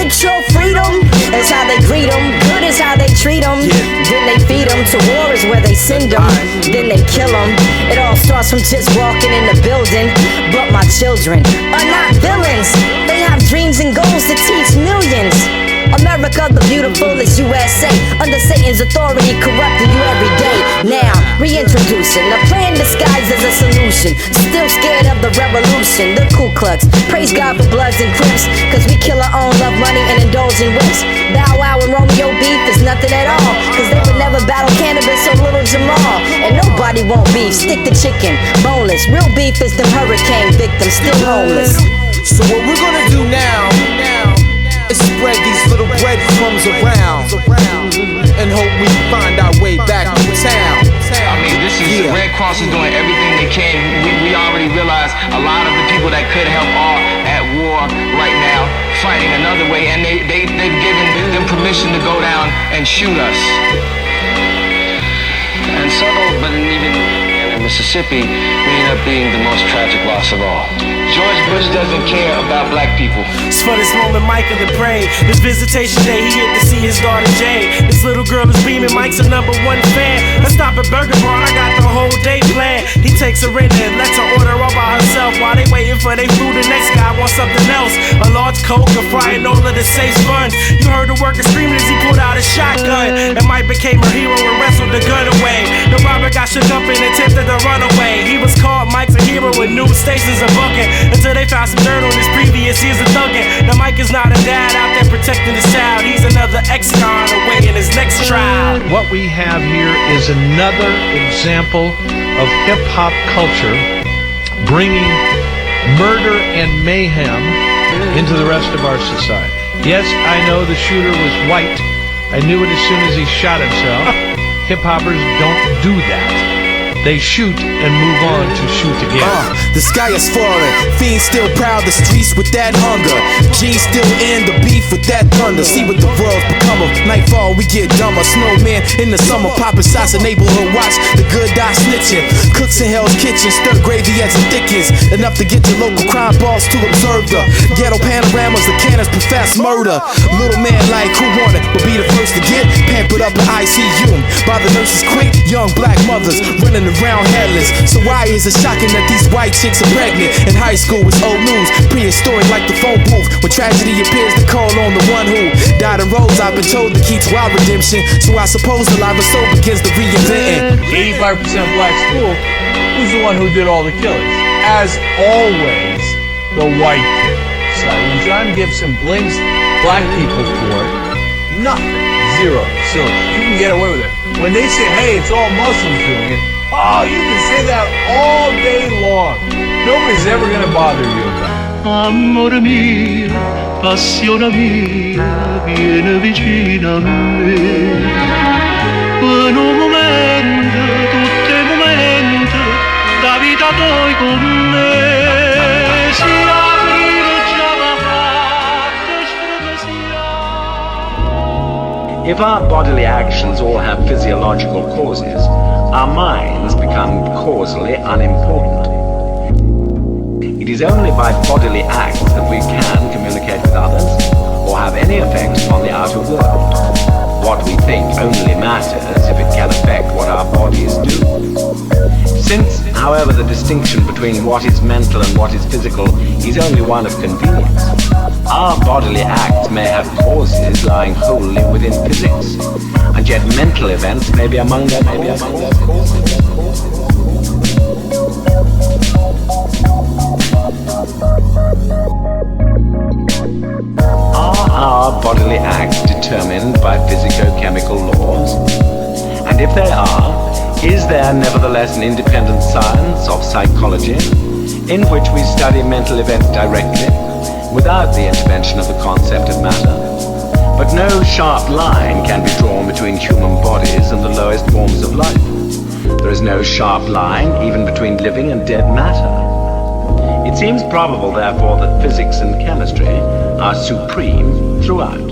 true freedom is how they greet them. Good is how they treat them. Then they feed them. To war is where they send them. Then they kill them. It all starts from just walking in the building. But my children are not villains. They have dreams and goals to teach millions. America the beautiful is USA. Under Satan's authority corrupting you every day. Now, reintroducing the plan disguised as a solution. Still scared of the revolution. The Ku Klux, praise God for Bloods and Crips, cause we kill our own, love money and indulge in whips. Bow Wow and Romeo beef is nothing at all, cause they would never battle cannabis or Little Jamal. And nobody want beef, stick to chicken, boneless. Real beef is them hurricane victims, still homeless. So what we're gonna do now is spread these little breadcrumbs around and hope we find our way back to town. I mean, this is the Red Cross is doing everything they can. We already realize a lot of the people that could help are at war right now, fighting another way, and they've given them permission to go down and shoot us. And several, but even in Mississippi, we ended up being the most tragic loss of all. George Bush doesn't care about black people. It's for this moment Michael to pray. This visitation day, he get to see his daughter Jay. This little girl is beaming, Mike's a #1 fan. Let's stop at Burger Bar, I got the whole day planned. He takes her in and lets her order all by herself. While they waiting for their food, the next guy wants something else. A large Coke, a fry, and all of the safe funds. You heard the worker screaming as he pulled out his shotgun. And Mike became her hero and wrestled the gun away. The robber got shook up and attempted to run away. He was called Mike's a hero with news stations and bucket. Until they found some dirt on his previous years of thugging. Now Mike is not a dad out there protecting his child. He's another ex-con awaiting his next trial. What we have here is another example of hip-hop culture bringing murder and mayhem into the rest of our society. Yes, I know the shooter was white. I knew it as soon as he shot himself. Hip-hoppers don't do that. They shoot and move on to shoot again. The sky is falling, fiends still proud, the streets with that hunger. G's still in the beef with that thunder. See what the world's become of. Nightfall, we get dumber. Snowman in the summer, popping shots in neighborhood watch. The good die snitching. Cooks in Hell's Kitchen, stir gravy as it thickens. Enough to get your local crime boss to observe the ghetto panoramas, the cannons profess murder. Little man like who want it, but be the first to get pampered up in ICU by the nurses quick. Young black mothers running around headless. So why is it shocking that these white chicks are pregnant? In high school it's old news, prehistoric like the phone booth. When tragedy appears to call on the one who died in roads. I've been told the key to our redemption, so I suppose the live soul begins the reinventing. 85% black school, who's the one who did all the killings? As always, the white kid. So when John Gibson blames black people for it, nothing, zero, silly. You can get away with it. When they say, hey, it's all Muslims doing it, oh, you can say that all day long. Nobody's ever gonna bother you about it. Amore mio, passione mia, vieni vicino a me. In un momento, tutti i momenti, la vita tuoi con me. Si aprire già la porta, strada si If our bodily actions all have physiological causes, our minds become causally unimportant. It is only by bodily acts that we can communicate with others or have any effect upon the outer world. What we think only matters if it can affect what our bodies do. Since, however, the distinction between what is mental and what is physical is only one of convenience, our bodily acts may have causes lying wholly within physics, and yet mental events may be among their causes. Are our bodily acts determined by physico-chemical laws? And if they are, is there nevertheless an independent science of psychology in which we study mental events directly, without the intervention of the concept of matter? But no sharp line can be drawn between human bodies and the lowest forms of life. There is no sharp line even between living and dead matter. It seems probable, therefore, that physics and chemistry are supreme throughout.